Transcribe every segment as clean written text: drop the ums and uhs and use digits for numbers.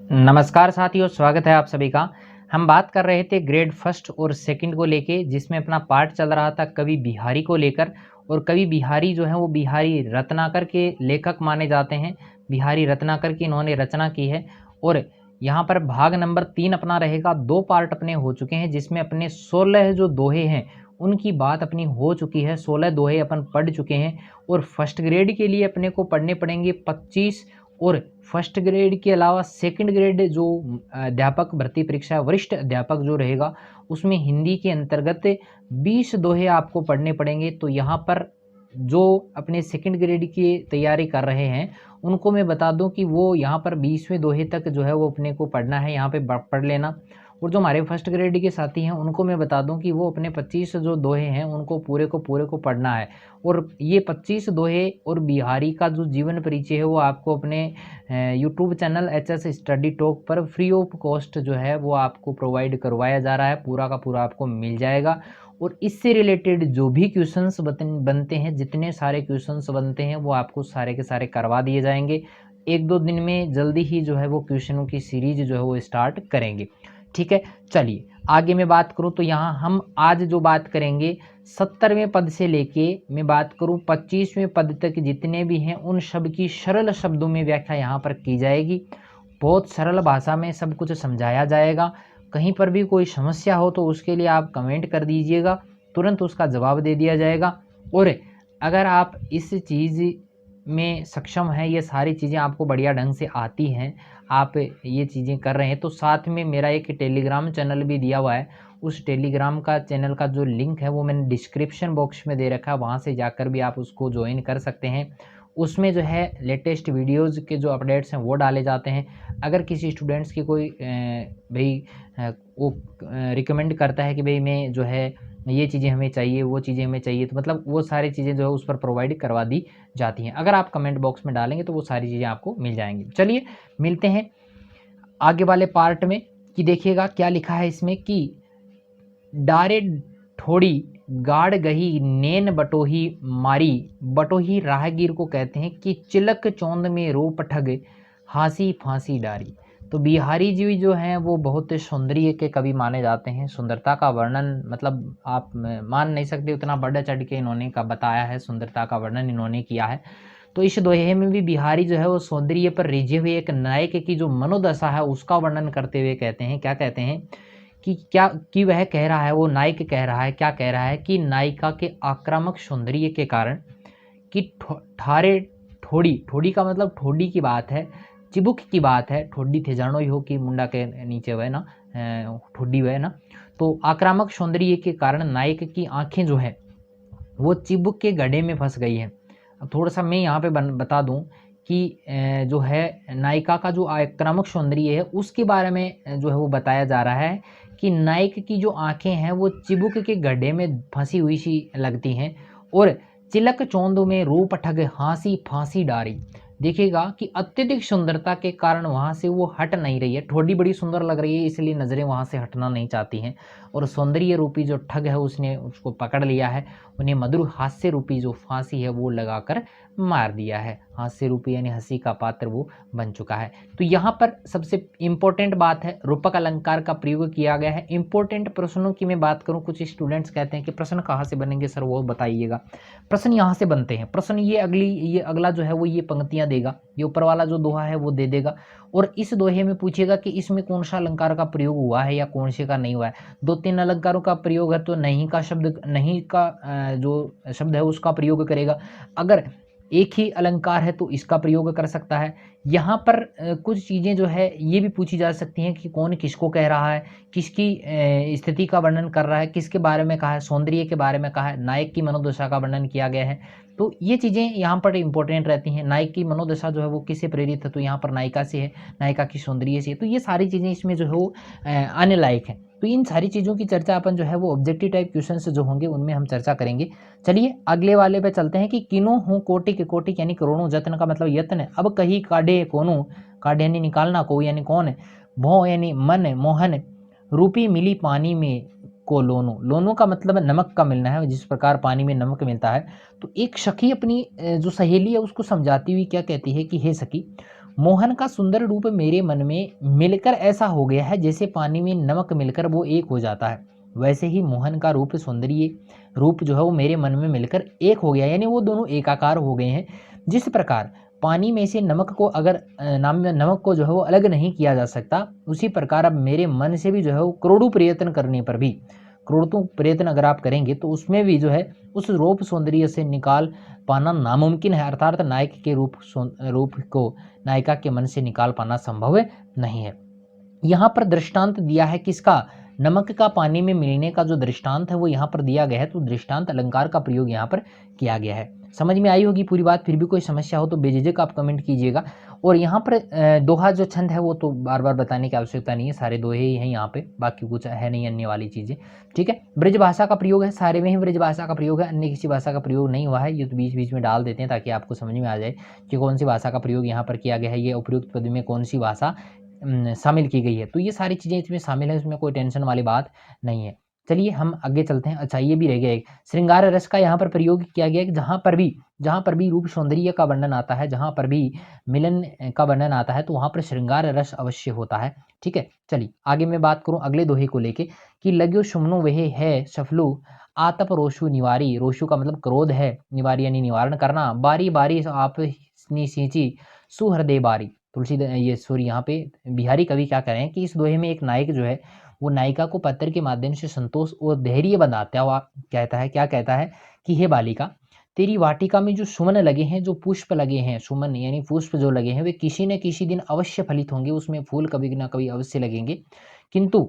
नमस्कार साथियों, स्वागत है आप सभी का। हम बात कर रहे थे ग्रेड फर्स्ट और सेकंड को लेके, जिसमें अपना पार्ट चल रहा था कवि बिहारी को लेकर। और कवि बिहारी जो है वो बिहारी रत्नाकर के लेखक माने जाते हैं। बिहारी रत्नाकर की इन्होंने रचना की है। और यहाँ पर भाग नंबर 3 अपना रहेगा। 2 पार्ट अपने हो चुके हैं, जिसमें अपने 16 जो दोहे हैं उनकी बात अपनी हो चुकी है। 16 दोहे अपन पढ़ चुके हैं। और फर्स्ट ग्रेड के लिए अपने को पढ़ने पड़ेंगे 25। और फर्स्ट ग्रेड के अलावा सेकंड ग्रेड जो अध्यापक भर्ती परीक्षा वरिष्ठ अध्यापक जो रहेगा, उसमें हिंदी के अंतर्गत 20 दोहे आपको पढ़ने पड़ेंगे। तो यहाँ पर जो अपने सेकंड ग्रेड की तैयारी कर रहे हैं उनको मैं बता दूं कि वो यहाँ पर 20वें दोहे तक जो है वो अपने को पढ़ना है, यहाँ पे पढ़ लेना। और जो हमारे फर्स्ट ग्रेड के साथी हैं उनको मैं बता दूं कि वो अपने 25 जो दोहे हैं उनको पूरे को पढ़ना है। और ये 25 दोहे और बिहारी का जो जीवन परिचय है वो आपको अपने YouTube channel HS study talk पर फ्री ऑफ कॉस्ट जो है वो आपको प्रोवाइड करवाया जा रहा है। पूरा का पूरा आपको मिल जाएगा। और इससे रिलेटेड जो भी क्वेश्चंस बनते हैं, जितने सारे क्वेश्चंस बनते हैं वो आपको सारे के सारे करवा दिए जाएंगे। 1-2 दिन में जल्दी ही जो है वो क्वेश्चनों की सीरीज जो है वो स्टार्ट करेंगे। ठीक है, चलिए आगे मैं बात करूं तो यहाँ हम आज जो बात करेंगे 70वें पद से लेके मैं बात करूं 25वें पद तक जितने भी हैं उन सब की सरल शब्दों में व्याख्या यहाँ पर की जाएगी। बहुत सरल भाषा में सब कुछ समझाया जाएगा। कहीं पर भी कोई समस्या हो तो उसके लिए आप कमेंट कर दीजिएगा, तुरंत उसका जवाब दे दिया जाएगा। और अगर आप इस चीज़ में सक्षम हैं, ये सारी चीज़ें आपको बढ़िया ढंग से आती हैं, आप ये चीज़ें कर रहे हैं, तो साथ में मेरा एक टेलीग्राम चैनल भी दिया हुआ है। उस टेलीग्राम का चैनल का जो लिंक है वो मैंने डिस्क्रिप्शन बॉक्स में दे रखा है, वहाँ से जाकर भी आप उसको ज्वाइन कर सकते हैं। उसमें जो है लेटेस्ट वीडियोज़ के जो अपडेट्स हैं वो डाले जाते हैं। अगर किसी स्टूडेंट्स की कोई भाई वो रिकमेंड करता है कि भाई मैं जो है ये चीज़ें हमें चाहिए, वो चीज़ें हमें चाहिए, तो मतलब वो सारी चीज़ें जो है उस पर प्रोवाइड करवा दी जाती हैं। अगर आप कमेंट बॉक्स में डालेंगे तो वो सारी चीज़ें आपको मिल जाएंगी। चलिए मिलते हैं आगे वाले पार्ट में कि देखिएगा क्या लिखा है इसमें कि डारे ठोड़ी गाड़ गही नैन बटोही मारी। बटोही राहगीर को कहते हैं कि चिलक चौंद में रो पठग हांसी फांसी डारी। तो बिहारी जी जो हैं वो बहुत सौंदर्य के कवि माने जाते हैं। सुंदरता का वर्णन मतलब आप मान नहीं सकते, उतना बढ़ चढ़ के इन्होंने का बताया है, सुंदरता का वर्णन इन्होंने किया है। तो इस दोहे में भी बिहारी जो है वो सौंदर्य पर रिझे हुए एक नायक की जो मनोदशा है उसका वर्णन करते हुए कहते हैं, क्या कहते हैं कि क्या कि वह कह रहा है, वो नायक कह रहा है, क्या कह रहा है कि नायिका के आक्रामक सौंदर्य के कारण कि ठारे ठोड़ी, ठोड़ी का मतलब ठोडी की बात है, चिबुक की बात है। ठोडी थे जानो ही हो कि मुंडा के नीचे वह ना ठोडी वह ना। तो आक्रामक सौंदर्य के कारण नायक की आंखें जो है वो चिबुक के गड्ढे में फंस गई है। अब थोड़ा सा मैं यहाँ पे बता दूँ कि जो है नायिका का जो आक्रामक सौंदर्य है उसके बारे में जो है वो बताया जा रहा है कि नायक की जो आंखें हैं वो चिबुक के गड्ढे में फंसी हुई सी लगती हैं। और चिलक चौंद में रूप ठग हांसी फांसी डारी। देखिएगा कि अत्यधिक सुंदरता के कारण वहाँ से वो हट नहीं रही है। ठोडी बड़ी सुंदर लग रही है इसलिए नज़रें वहाँ से हटना नहीं चाहती हैं। और सौंदर्य रूपी जो ठग है उसने उसको पकड़ लिया है, उन्हें मधुर हास्य रूपी जो फांसी है वो लगाकर मार दिया है। हास्य रूपी यानी हंसी का पात्र वो बन चुका है। तो यहाँ पर सबसे इम्पोर्टेंट बात है रूपक अलंकार का प्रयोग किया गया है। इम्पोर्टेंट प्रश्नों की मैं बात करूँ, कुछ स्टूडेंट्स कहते हैं कि प्रश्न कहाँ से बनेंगे सर वो बताइएगा। प्रश्न यहाँ से बनते हैं। प्रश्न ये अगला जो है वो ये पंक्तियाँ देगा, ये ऊपर वाला जो दोहा है वो दे देगा। और इस दोहे में पूछेगा कि इसमें कौन सा अलंकार का प्रयोग हुआ है या कौन से का नहीं हुआ है। 2-3 अलंकारों का प्रयोग है तो नहीं का शब्द, नहीं का जो शब्द है उसका प्रयोग करेगा। अगर एक ही अलंकार है तो इसका प्रयोग कर सकता है। यहाँ पर कुछ चीज़ें जो है ये भी पूछी जा सकती हैं कि कौन किसको कह रहा है, किसकी स्थिति का वर्णन कर रहा है, किसके बारे में कहा है, सौंदर्य के बारे में कहा है, नायक की मनोदशा का वर्णन किया गया है। तो ये चीज़ें यहाँ पर इंपॉर्टेंट रहती हैं। नायक की मनोदशा जो है वो किससे प्रेरित है, तो यहाँ पर नायिका से है, नायिका की सौंदर्य से है। तो ये सारी चीज़ें इसमें जो है वो आने लायक हैं। तो इन सारी चीज़ों की चर्चा अपन जो है वो ऑब्जेक्टिव टाइप क्वेश्चन जो होंगे उनमें हम चर्चा करेंगे। चलिए अगले वाले पे चलते हैं कि किनो हूँ कोटि कोटि यानी करोड़ों, जतन का मतलब यत्न, अब कही काढ़े कोनु, काढ़े यानी निकालना, को यानी कौन, भौ यानी मन मोहन, रूपी मिली पानी में को लोनो, लोनो का मतलब नमक का मिलना है, जिस प्रकार पानी में नमक मिलता है। तो एक सखी अपनी जो सहेली है उसको समझाती हुई क्या कहती है कि हे सखी, मोहन का सुंदर रूप मेरे मन में मिलकर ऐसा हो गया है जैसे पानी में नमक मिलकर वो एक हो जाता है, वैसे ही मोहन का रूप सौंदर्य रूप जो है वो मेरे मन में मिलकर एक हो गया, यानी वो दोनों एकाकार हो गए हैं। जिस प्रकार पानी में से नमक को अगर नमक को जो है वो अलग नहीं किया जा सकता, उसी प्रकार अब मेरे मन से भी जो है वो करोड़ों प्रयत्न करने पर भी, करोड़ों प्रयत्न अगर आप करेंगे तो उसमें भी जो है उस रूप सौंदर्य से निकाल पाना नामुमकिन है, अर्थात नायक के रूप को नायिका के मन से निकाल पाना संभव नहीं है। यहाँ पर दृष्टांत दिया है किसका? नमक का पानी में मिलने का जो दृष्टांत है वो यहाँ पर दिया गया है, तो दृष्टांत अलंकार का प्रयोग यहाँ पर किया गया है। समझ में आई होगी पूरी बात। फिर भी कोई समस्या हो तो बेझिझक आप कमेंट कीजिएगा। और यहाँ पर दोहा जो छंद है वो तो बार बार बताने की आवश्यकता नहीं है, सारे दोहे ही हैं यहाँ पे, बाकी कुछ है नहीं अन्य वाली चीजें। ठीक है, ब्रज भाषा का प्रयोग है, सारे में ही ब्रज भाषा का प्रयोग है, अन्य किसी भाषा का प्रयोग नहीं हुआ है। ये तो बीच बीच में डाल देते हैं ताकि आपको समझ में आ जाए कि कौन सी भाषा का प्रयोग यहाँ पर किया गया है, ये उपयुक्त पद में कौन सी भाषा शामिल की गई है। तो ये सारी चीजें इसमें शामिल है, इसमें कोई टेंशन वाली बात नहीं है। चलिए हम आगे चलते हैं। अच्छा, ये भी रह गया एक श्रृंगार रस का यहाँ पर प्रयोग किया गया है। जहाँ पर भी रूप सौंदर्य का वर्णन आता है, जहाँ पर भी मिलन का वर्णन आता है, तो वहाँ पर श्रृंगार रस अवश्य होता है। ठीक है, चलिए आगे मैं बात करूँ अगले दोहे को लेके कि लग्यो सुमनो वह है सफलू आतप रोशु निवारी। रोशु का मतलब क्रोध है, निवारी यानी निवारण करना। बारी बारी आप सींची सुहृदय बारी। ये सॉरी यहाँ पे बिहारी कवि क्या कह रहे हैं कि इस दोहे में एक नायक जो है वो नायिका को पत्र के माध्यम से संतोष और धैर्य बनाता हुआ कहता है, क्या कहता है कि हे बालिका, तेरी वाटिका में जो सुमन लगे हैं, जो पुष्प लगे हैं, सुमन यानी पुष्प जो लगे हैं, वे किसी न किसी दिन अवश्य फलित होंगे, उसमें फूल कभी ना कभी अवश्य लगेंगे। किंतु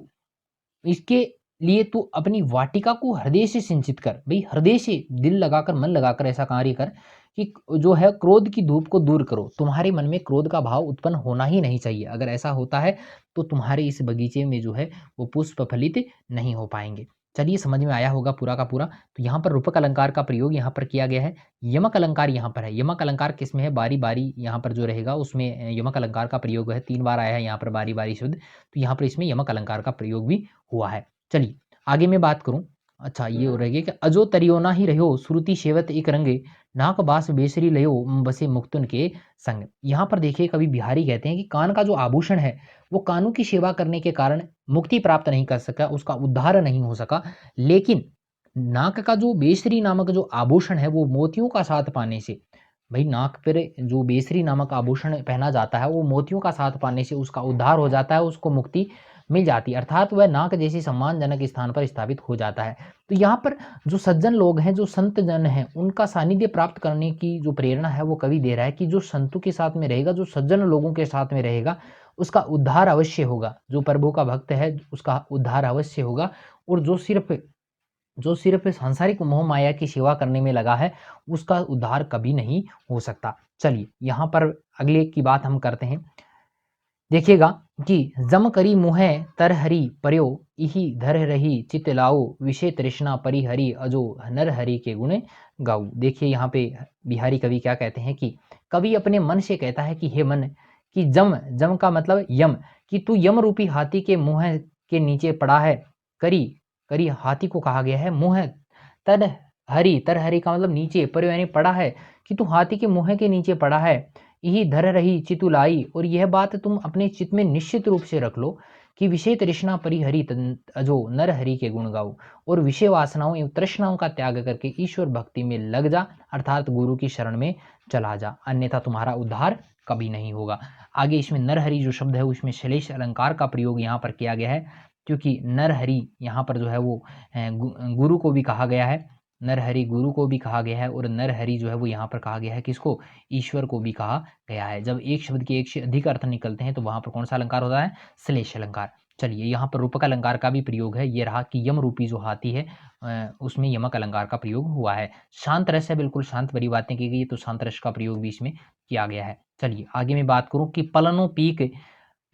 इसके लिए तू अपनी वाटिका को हृदय से सिंचित कर। भाई हृदय से दिल लगाकर, मन लगाकर ऐसा कार्य कर कि जो है क्रोध की धूप को दूर करो। तुम्हारे मन में क्रोध का भाव उत्पन्न होना ही नहीं चाहिए। अगर ऐसा होता है तो तुम्हारे इस बगीचे में जो है वो पुष्प फलित नहीं हो पाएंगे। चलिए समझ में आया होगा पूरा का पूरा। तो यहाँ पर रूपक अलंकार का प्रयोग यहाँ पर किया गया है। यमक अलंकार यहाँ पर है। यमक अलंकार किसमें है? बारी बारी यहाँ पर जो रहेगा उसमें यमक अलंकार का प्रयोग है। 3 बार आया है यहाँ पर बारी बारी शब्द, तो यहाँ पर इसमें यमक अलंकार का प्रयोग भी हुआ है। चलिए आगे मैं बात करूं। अच्छा, ये हो रही है कि अजो तरियोना ही रहो श्रुति सेवत एक रंगे नाक बास बेसरी लयो बसे मुक्तुन के संग। यहाँ पर देखिए कवि बिहारी कहते हैं कि कान का जो आभूषण है वो कानों की सेवा करने के कारण मुक्ति प्राप्त नहीं कर सका, उसका उद्धार नहीं हो सका, लेकिन नाक का जो बेसरी नामक जो आभूषण है वो मोतियों का साथ पाने से, भाई नाक पर जो बेसरी नामक आभूषण पहना जाता है वो मोतियों का साथ पाने से उसका उद्धार हो जाता है, उसको मुक्ति मिल जाती है, अर्थात वह नाक जैसी सम्मानजनक स्थान पर स्थापित हो जाता है। तो यहाँ पर जो सज्जन लोग हैं, जो संत जन हैं, उनका सानिध्य प्राप्त करने की जो प्रेरणा है वो कवि दे रहा है कि जो संतों के साथ में रहेगा, जो सज्जन लोगों के साथ में रहेगा, उसका उद्धार अवश्य होगा। जो प्रभु का भक्त है उसका उद्धार अवश्य होगा। और जो सिर्फ सांसारिक मोह माया की सेवा करने में लगा है उसका उद्धार कभी नहीं हो सकता। चलिए यहाँ पर अगले की बात हम करते हैं। देखिएगा कि जम करी मुहे तर हरि पर्यो इही धर रही चित लाओ विषय तृष्णा परि हरि अजो नर हरि के गुण गाऊ। देखिए यहाँ पे बिहारी कवि क्या कहते हैं कि कवि अपने मन से कहता है कि हे मन, कि जम का मतलब यम, कि तू यम रूपी हाथी के मुंह के नीचे पड़ा है। करी करी हाथी को कहा गया है। मुंह तर हरि का मतलब नीचे, पर यानी पड़ा है, कि तू हाथी के मुंह के नीचे पड़ा है। यही धर रही चितुलाई, और यह बात तुम अपने चित्त में निश्चित रूप से रख लो कि विषय तृष्णा परिहरि अजो नर हरि के गुण गाओ, और विषय वासनाओं एवं तृष्णाओं का त्याग करके ईश्वर भक्ति में लग जा, अर्थात गुरु की शरण में चला जा, अन्यथा तुम्हारा उद्धार कभी नहीं होगा। आगे इसमें नरहरि जो शब्द है उसमें श्लेष अलंकार का प्रयोग यहाँ पर किया गया है, क्योंकि नरहरि यहाँ पर जो है वो गुरु को भी कहा गया है, नरहरि गुरु को भी कहा गया है, और नरहरि जो है वो यहाँ पर कहा गया है किसको? ईश्वर को भी कहा गया है। जब एक शब्द के एक से अधिक अर्थ निकलते हैं तो वहां पर कौन सा अलंकार होता है? श्लेष अलंकार। चलिए यहाँ पर रूपक अलंकार का भी प्रयोग है। ये रहा कि यम रूपी जो हाथी है उसमें यमक अलंकार का प्रयोग हुआ है। शांत रस है, बिल्कुल शांत भरी बातें की गई, तो शांत रस का प्रयोग भी इसमें किया गया है। चलिए आगे मैं बात करूँ कि पलनो पीक,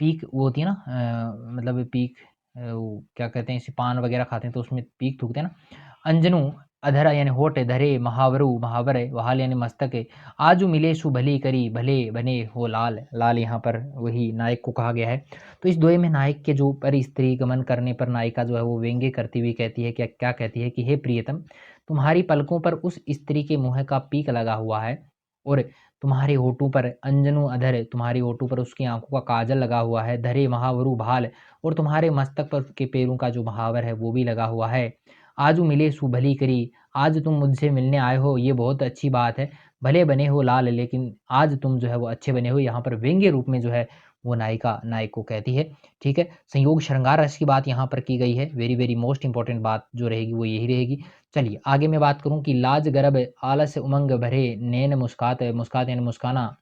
पीक वो होती है ना मतलब पीक वो क्या कहते हैं, इसे पान वगैरह खाते हैं तो उसमें पीक थूकते हैं ना। अंजनु अधरा यानी होठ धरे, महावरु महावर वहाल यानी मस्तक, आजू मिले सु भली करी भले बने हो लाल। लाल यहाँ पर वही नायक को कहा गया है। तो इस दोहे में नायक के जो पर स्त्री गमन करने पर नायिका जो है वो व्यंग्य करती हुई कहती है, क्या कहती है कि हे प्रियतम, तुम्हारी पलकों पर उस स्त्री के मुंह का पीक लगा हुआ है, और तुम्हारे होठों पर अंजनु अधर, तुम्हारे होठों पर उसकी आँखों का काजल लगा हुआ है, धरे महावरु भाल, और तुम्हारे मस्तक पर के पैरों का जो महावर है वो भी लगा हुआ है। आजू मिले सु भली करी, आज तुम मुझसे मिलने आए हो, ये बहुत अच्छी बात है। भले बने हो लाल, लेकिन आज तुम जो है वो अच्छे बने हो। यहाँ पर व्यंग्य रूप में जो है वो नायिका नायक को कहती है। ठीक है, संयोग श्रृंगार रस की बात यहाँ पर की गई है। वेरी वेरी मोस्ट इंपॉर्टेंट बात जो रहेगी वो यही रहेगी। चलिए आगे मैं बात करूँ कि लाज गर्भ आलस उमंग भरे नैन मुस्कात, मुस्कात यानी मुस्काना,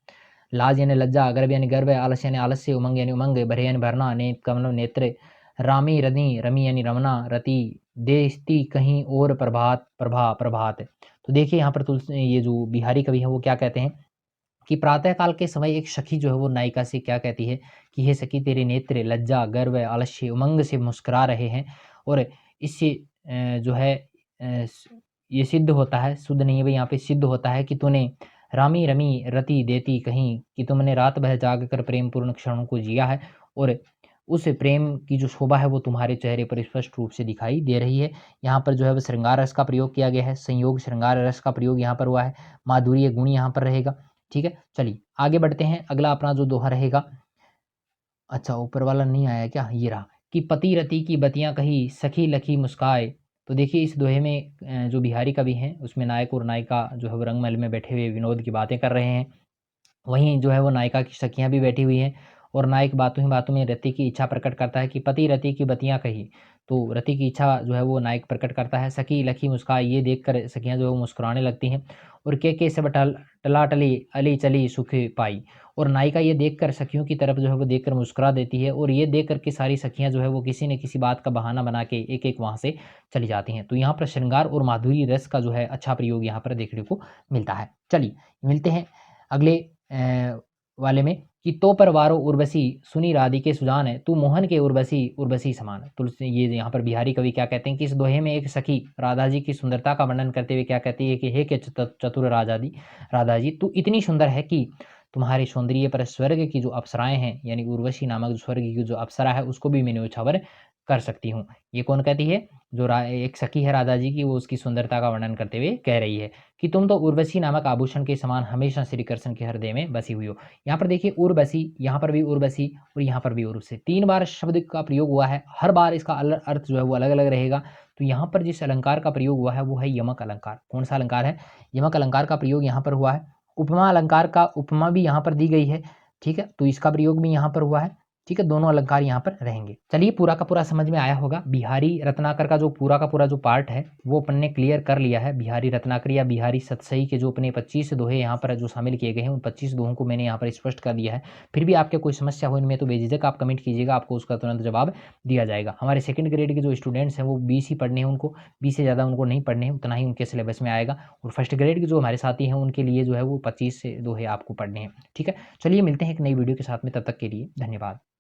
लाज यानी लज्जा, गर्भ यानी गर्भ, आलस यानी आलस्य, उमंग यानी उमंग, भरे यानी भरना, नेत्र का मतलब नेत्र, रामी रनी, रमी यानी रमना, रति देशती कहीं और, प्रभात प्रभा प्रभात। तो देखिए यहाँ पर तुलसी ये जो बिहारी कवि है वो क्या कहते हैं कि प्रातः काल के समय एक सखी जो है वो नायिका से क्या कहती है कि हे सखी, तेरे नेत्र लज्जा गर्व आलस्य उमंग से मुस्कुरा रहे हैं, और इससे जो है ये सिद्ध होता है, शुद्ध नहीं है भाई, यहाँ पे सिद्ध होता है कि तूने रामी रमी रति देती कहीं, कि तुमने रात भर जाग कर प्रेम पूर्ण क्षणों को जिया है, और उस प्रेम की जो शोभा है वो तुम्हारे चेहरे पर स्पष्ट रूप से दिखाई दे रही है। यहाँ पर जो है वो श्रृंगार रस का प्रयोग किया गया है, संयोग श्रृंगार रस का प्रयोग यहाँ पर हुआ है, माधुर्य गुण यहाँ पर रहेगा। ठीक है, चलिए आगे बढ़ते हैं। अगला अपना जो दोहा रहेगा, अच्छा ऊपर वाला नहीं आया क्या, ये रहा कि पति रति की बतियां कही सखी लखी मुस्काए। तो देखिए इस दोहे में जो बिहारी कवि हैं उसमें नायक और नायिका जो है वो रंगमहल में बैठे हुए विनोद की बातें कर रहे हैं। वहीं जो है वो नायिका की सखियाँ भी बैठी हुई हैं, और नायक बातों ही बातों में रति की इच्छा प्रकट करता है कि पति रति की बतियाँ कही। तो रति की इच्छा जो है वो नायक प्रकट करता है। सखी लखी मुस्काई, ये देखकर सखियाँ जो है वो मुस्कुराने लगती हैं। और के सब टला टली अली चली सुख पाई, और नायिका ये देखकर सखियों की तरफ जो है वो देखकर मुस्कुरा देती है, और ये देख कर के सारी सखियाँ जो है वो किसी न किसी बात का बहाना बना के एक एक वहाँ से चली जाती हैं। तो यहाँ पर श्रृंगार और माधुरी रस का जो है अच्छा प्रयोग यहाँ पर देखने को मिलता है। चलिए मिलते हैं अगले वाले में कि तो परवारो उर्वशी सुनी राधिके सुजान है, तू मोहन के उर्वशी उर्वशी समान। तुलसी ये यहाँ पर बिहारी कवि क्या कहते हैं कि इस दोहे में एक सखी राधा जी की सुंदरता का वर्णन करते हुए क्या कहती है कि हे के चतुर राधा जी, तू इतनी सुंदर है कि तुम्हारे सौंदर्य पर स्वर्ग की जो अप्सराएं हैं, यानी उर्वशी नामक जो स्वर्ग की जो अप्सरा है उसको भी मैं न्योछावर कर सकती हूँ। ये कौन कहती है, जो एक सखी है राधा जी की, वो उसकी सुंदरता का वर्णन करते हुए कह रही है कि तुम तो उर्वशी नामक आभूषण के समान हमेशा श्री कृष्ण के हृदय में बसी हुई हो। यहाँ पर देखिए उर्वशी, यहाँ पर भी उर्वशी और यहाँ पर भी उर्वशी, 3 बार शब्द का प्रयोग हुआ है। हर बार इसका अर्थ जो है वो अलग अलग रहेगा। तो यहाँ पर जिस अलंकार का प्रयोग हुआ है वो है यमक अलंकार। कौन सा अलंकार है, यमक अलंकार का प्रयोग यहाँ पर हुआ है। उपमा अलंकार का उपमा भी यहाँ पर दी गई है। ठीक है, तो इसका प्रयोग भी यहाँ पर हुआ है। ठीक है, दोनों अलंकार यहाँ पर रहेंगे। चलिए पूरा का पूरा समझ में आया होगा। बिहारी रत्नाकर का जो पूरा का पूरा जो पार्ट है वो अपन ने क्लियर कर लिया है। बिहारी रत्नाकर या बिहारी सतसई के जो अपने 25 दोहे यहाँ पर जो शामिल किए गए हैं, उन 25 दोहों को मैंने यहाँ पर स्पष्ट कर दिया है। फिर भी आपके कोई समस्या हो इनमें तो बेझिझक आप कमेंट कीजिएगा, आपको उसका तुरंत जवाब दिया जाएगा। हमारे सेकंड ग्रेड के जो स्टूडेंट्स हैं वो 20 ही पढ़ने हैं, उनको 20 से ज़्यादा उनको नहीं पढ़ने हैं, उतना ही उनके सिलेबस में आएगा। और फर्स्ट ग्रेड के जो हमारे साथी हैं उनके लिए जो है वो 25 से दोहे आपको पढ़ने हैं। ठीक है, चलिए मिलते हैं एक नई वीडियो के साथ में, तब तक के लिए धन्यवाद।